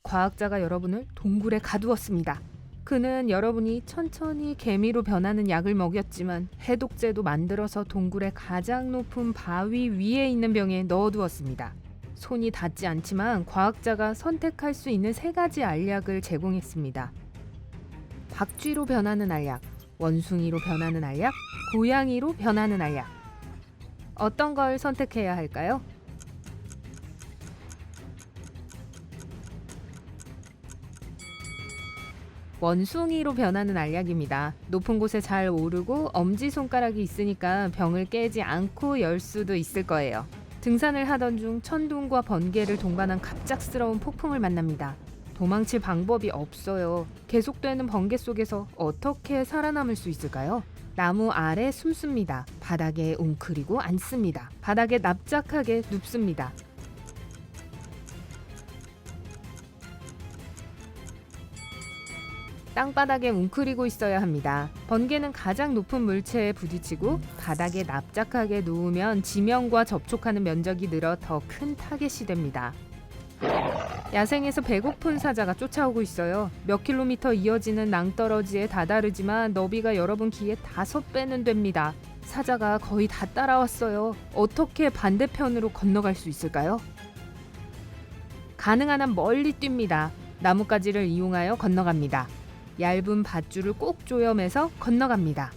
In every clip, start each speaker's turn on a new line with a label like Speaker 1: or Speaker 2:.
Speaker 1: 과학자가 여러분을 동굴에 가두었습니다. 그는 여러분이 천천히 개미로 변하는 약을 먹였지만 해독제도 만들어서 동굴의 가장 높은 바위 위에 있는 병에 넣어두었습니다. 손이 닿지 않지만 과학자가 선택할 수 있는 3가지 알약을 제공했습니다. 박쥐로 변하는 알약, 원숭이로 변하는 알약, 고양이로 변하는 알약. 어떤 걸 선택해야 할까요? 원숭이로 변하는 알약입니다. 높은 곳에 잘 오르고 엄지손가락이 있으니까 병을 깨지 않고 열 수도 있을 거예요. 등산을 하던 중 천둥과 번개를 동반한 갑작스러운 폭풍을 만납니다. 도망칠 방법이 없어요. 계속되는 번개 속에서 어떻게 살아남을 수 있을까요? 나무 아래 숨습니다. 바닥에 웅크리고 앉습니다. 바닥에 납작하게 눕습니다. 땅바닥에 웅크리고 있어야 합니다. 번개는 가장 높은 물체에 부딪히고 바닥에 납작하게 누우면 지면과 접촉하는 면적이 늘어 더 큰 타겟이 됩니다. 야생에서 배고픈 사자가 쫓아오고 있어요. 몇 킬로미터 이어지는 낭떠러지에 다다르지만 너비가 여러분 키의 5배는 됩니다. 사자가 거의 다 따라왔어요. 어떻게 반대편으로 건너갈 수 있을까요? 가능한 한 멀리 뜁니다. 나뭇가지를 이용하여 건너갑니다. 얇은 밧줄을 꼭 조여매서 건너갑니다.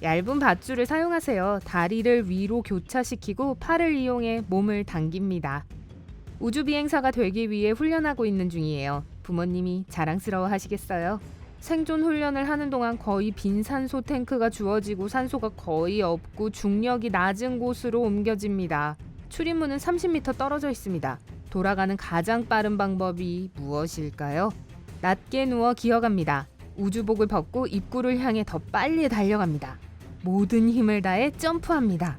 Speaker 1: 얇은 밧줄을 사용하세요. 다리를 위로 교차시키고 팔을 이용해 몸을 당깁니다. 우주비행사가 되기 위해 훈련하고 있는 중이에요. 부모님이 자랑스러워 하시겠어요? 생존 훈련을 하는 동안 거의 빈 산소 탱크가 주어지고 산소가 거의 없고 중력이 낮은 곳으로 옮겨집니다. 출입문은 30m 떨어져 있습니다. 돌아가는 가장 빠른 방법이 무엇일까요? 낮게 누워 기어갑니다. 우주복을 벗고 입구를 향해 더 빨리 달려갑니다. 모든 힘을 다해 점프합니다.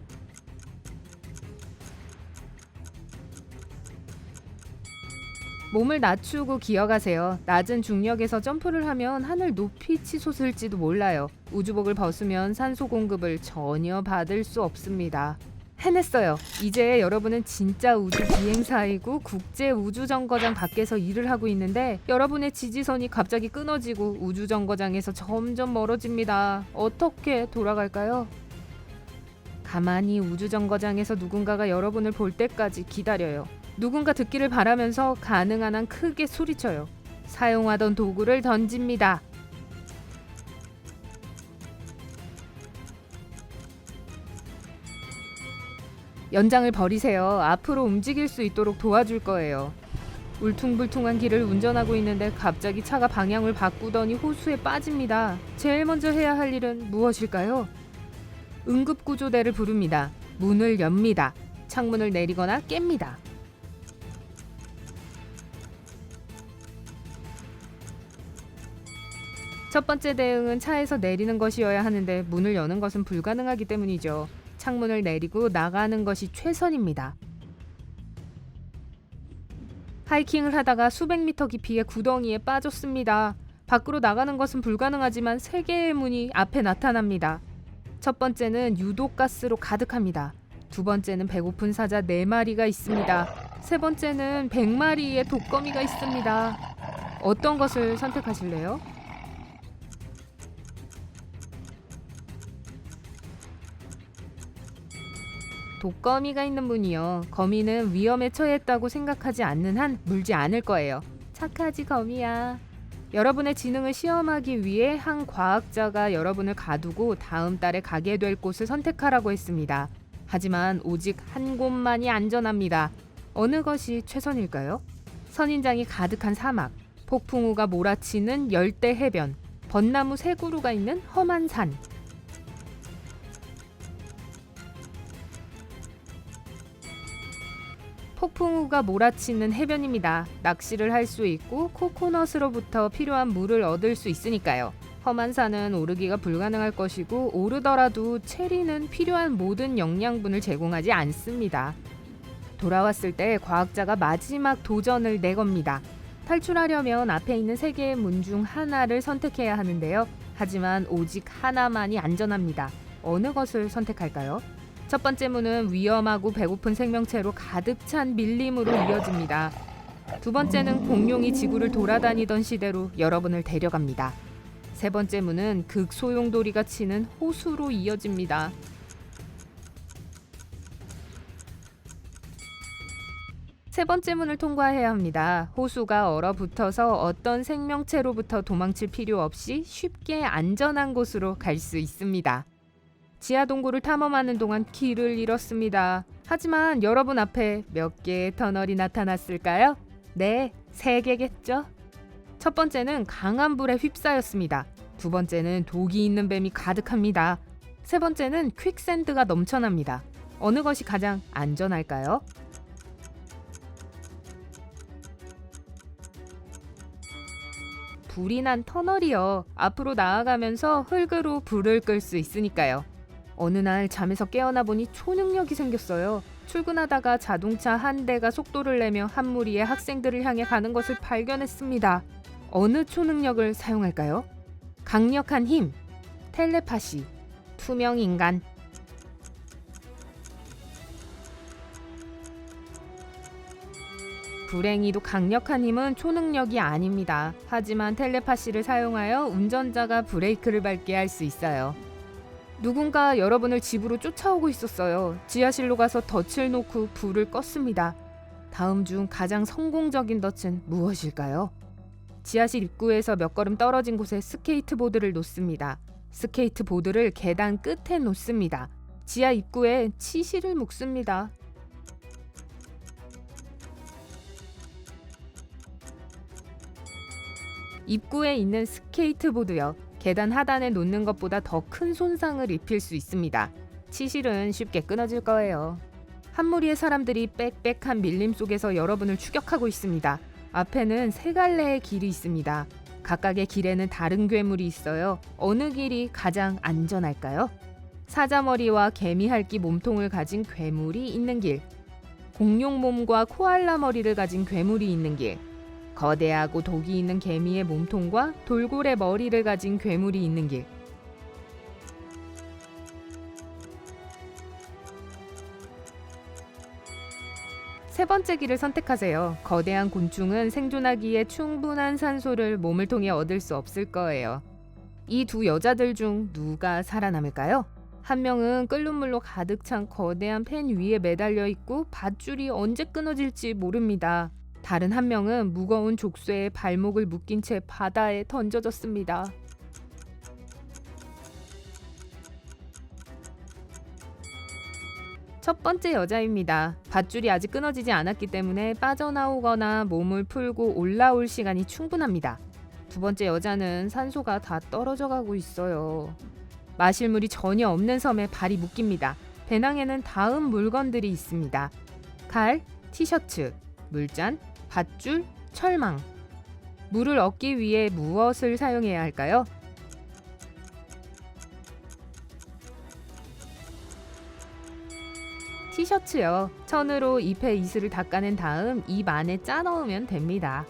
Speaker 1: 몸을 낮추고 기어가세요. 낮은 중력에서 점프를 하면 하늘 높이 치솟을지도 몰라요. 우주복을 벗으면 산소 공급을 전혀 받을 수 없습니다. 해냈어요. 이제 여러분은 진짜 우주 비행사이고 국제 우주정거장 밖에서 일을 하고 있는데 여러분의 지지선이 갑자기 끊어지고 우주정거장에서 점점 멀어집니다. 어떻게 돌아갈까요? 가만히 우주정거장에서 누군가가 여러분을 볼 때까지 기다려요. 누군가 듣기를 바라면서 가능한 한 크게 소리쳐요. 사용하던 도구를 던집니다. 연장을 버리세요. 앞으로 움직일 수 있도록 도와줄 거예요. 울퉁불퉁한 길을 운전하고 있는데 갑자기 차가 방향을 바꾸더니 호수에 빠집니다. 제일 먼저 해야 할 일은 무엇일까요? 응급구조대를 부릅니다. 문을 엽니다. 창문을 내리거나 깹니다. 첫 번째 대응은 차에서 내리는 것이어야 하는데 문을 여는 것은 불가능하기 때문이죠. 창문을 내리고 나가는 것이 최선입니다. 하이킹을 하다가 수백 미터 깊이의 구덩이에 빠졌습니다. 밖으로 나가는 것은 불가능하지만 3개의 문이 앞에 나타납니다. 첫 번째는 유독가스로 가득합니다. 두 번째는 배고픈 사자 4마리가 있습니다. 세 번째는 100마리의 독거미가 있습니다. 어떤 것을 선택하실래요? 독거미가 있는 문이요. 거미는 위험에 처했다고 생각하지 않는 한 물지 않을 거예요. 착하지 거미야. 여러분의 지능을 시험하기 위해 한 과학자가 여러분을 가두고 다음 달에 가게 될 곳을 선택하라고 했습니다. 하지만 오직 한 곳만이 안전합니다. 어느 것이 최선일까요? 선인장이 가득한 사막, 폭풍우가 몰아치는 열대 해변, 벚나무 새 그루가 있는 험한 산. 폭풍우가 몰아치는 해변입니다. 낚시를 할 수 있고 코코넛으로부터 필요한 물을 얻을 수 있으니까요. 험한 산은 오르기가 불가능할 것이고 오르더라도 체리는 필요한 모든 영양분을 제공하지 않습니다. 돌아왔을 때 과학자가 마지막 도전을 내겁니다. 탈출하려면 앞에 있는 3개의 문 중 하나를 선택해야 하는데요. 하지만 오직 하나만이 안전합니다. 어느 것을 선택할까요? 첫 번째 문은 위험하고 배고픈 생명체로 가득 찬 밀림으로 이어집니다. 두 번째는 공룡이 지구를 돌아다니던 시대로 여러분을 데려갑니다. 세 번째 문은 극소용돌이가 치는 호수로 이어집니다. 세 번째 문을 통과해야 합니다. 호수가 얼어붙어서 어떤 생명체로부터 도망칠 필요 없이 쉽게 안전한 곳으로 갈 수 있습니다. 지하 동굴을 탐험하는 동안 길을 잃었습니다. 하지만 여러분 앞에 몇 개의 터널이 나타났을까요? 네, 3개겠죠? 첫 번째는 강한 불에 휩싸였습니다. 두 번째는 독이 있는 뱀이 가득합니다. 세 번째는 퀵샌드가 넘쳐납니다. 어느 것이 가장 안전할까요? 불이 난 터널이요. 앞으로 나아가면서 흙으로 불을 끌 수 있으니까요. 어느 날 잠에서 깨어나 보니 초능력이 생겼어요. 출근하다가 자동차 한 대가 속도를 내며 한 무리의 학생들을 향해 가는 것을 발견했습니다. 어느 초능력을 사용할까요? 강력한 힘, 텔레파시, 투명 인간. 불행히도 강력한 힘은 초능력이 아닙니다. 하지만 텔레파시를 사용하여 운전자가 브레이크를 밟게 할 수 있어요. 누군가 여러분을 집으로 쫓아오고 있었어요. 지하실로 가서 덫을 놓고 불을 껐습니다. 다음 중 가장 성공적인 덫은 무엇일까요? 지하실 입구에서 몇 걸음 떨어진 곳에 스케이트보드를 놓습니다. 스케이트보드를 계단 끝에 놓습니다. 지하 입구에 치실을 묶습니다. 입구에 있는 스케이트보드요. 계단 하단에 놓는 것보다 더 큰 손상을 입힐 수 있습니다. 치실은 쉽게 끊어질 거예요. 한 무리의 사람들이 빽빽한 밀림 속에서 여러분을 추격하고 있습니다. 앞에는 3갈래의 길이 있습니다. 각각의 길에는 다른 괴물이 있어요. 어느 길이 가장 안전할까요? 사자머리와 개미핥기 몸통을 가진 괴물이 있는 길, 공룡 몸과 코알라 머리를 가진 괴물이 있는 길, 거대하고 독이 있는 개미의 몸통과 돌고래 머리를 가진 괴물이 있는 길. 세 번째 길을 선택하세요. 거대한 곤충은 생존하기에 충분한 산소를 몸을 통해 얻을 수 없을 거예요. 이 두 여자들 중 누가 살아남을까요? 한 명은 끓는 물로 가득 찬 거대한 팬 위에 매달려 있고 밧줄이 언제 끊어질지 모릅니다. 다른 한 명은 무거운 족쇄에 발목을 묶인 채 바다에 던져졌습니다. 첫 번째 여자입니다. 밧줄이 아직 끊어지지 않았기 때문에 빠져나오거나 몸을 풀고 올라올 시간이 충분합니다. 두 번째 여자는 산소가 다 떨어져 가고 있어요. 마실 물이 전혀 없는 섬에 발이 묶입니다. 배낭에는 다음 물건들이 있습니다. 칼, 티셔츠, 물잔, 밧줄, 철망. 물을 얻기 위해 무엇을 사용해야 할까요? 티셔츠요. 천으로 잎의 이슬을 닦아낸 다음 입 안에 짜 넣으면 됩니다.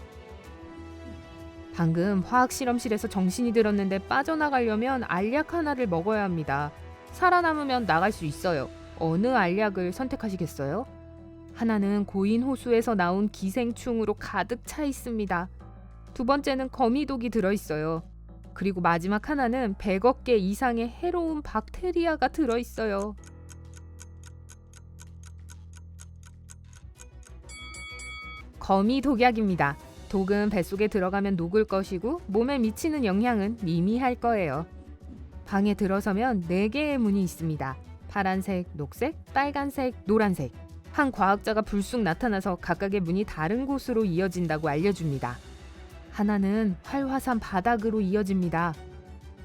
Speaker 1: 방금 화학 실험실에서 정신이 들었는데 빠져나가려면 알약 하나를 먹어야 합니다. 살아남으면 나갈 수 있어요. 어느 알약을 선택하시겠어요? 하나는 고인 호수에서 나온 기생충으로 가득 차 있습니다. 두 번째는 거미독이 들어있어요. 그리고 마지막 하나는 100억 개 이상의 해로운 박테리아가 들어있어요. 거미 독약입니다. 독은 뱃속에 들어가면 녹을 것이고 몸에 미치는 영향은 미미할 거예요. 방에 들어서면 4개의 문이 있습니다. 파란색, 녹색, 빨간색, 노란색. 한 과학자가 불쑥 나타나서 각각의 문이 다른 곳으로 이어진다고 알려줍니다. 하나는 활화산 바닥으로 이어집니다.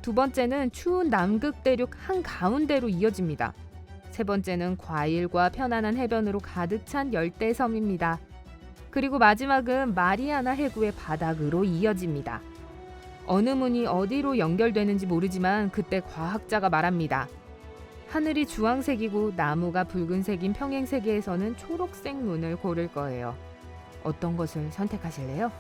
Speaker 1: 두 번째는 추운 남극 대륙 한가운데로 이어집니다. 세 번째는 과일과 편안한 해변으로 가득 찬 열대섬입니다. 그리고 마지막은 마리아나 해구의 바닥으로 이어집니다. 어느 문이 어디로 연결되는지 모르지만 그때 과학자가 말합니다. 하늘이 주황색이고 나무가 붉은색인 평행세계에서는 초록색 문을 고를 거예요. 어떤 것을 선택하실래요?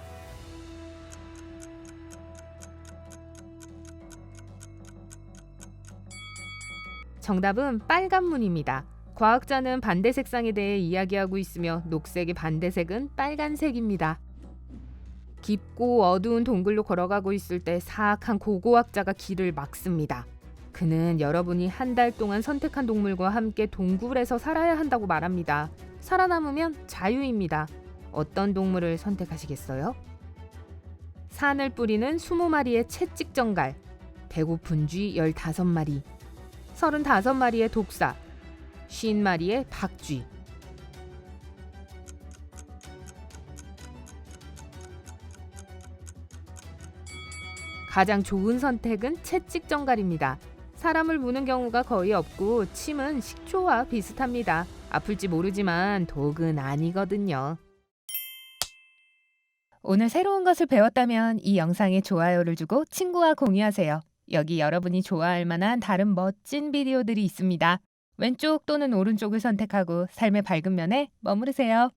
Speaker 1: 정답은 빨간문입니다. 과학자는 반대 색상에 대해 이야기하고 있으며 녹색의 반대색은 빨간색입니다. 깊고 어두운 동굴로 걸어가고 있을 때 사악한 고고학자가 길을 막습니다. 그는 여러분이 한 달 동안 선택한 동물과 함께 동굴에서 살아야 한다고 말합니다. 살아남으면 자유입니다. 어떤 동물을 선택하시겠어요? 산을 뿌리는 20마리의 채찍정갈, 배고픈 쥐 15마리, 35마리의 독사, 50마리의 박쥐. 가장 좋은 선택은 채찍정갈입니다. 사람을 무는 경우가 거의 없고 침은 식초와 비슷합니다. 아플지 모르지만 독은 아니거든요. 오늘 새로운 것을 배웠다면 이 영상에 좋아요를 주고 친구와 공유하세요. 여기 여러분이 좋아할 만한 다른 멋진 비디오들이 있습니다. 왼쪽 또는 오른쪽을 선택하고 삶의 밝은 면에 머무르세요.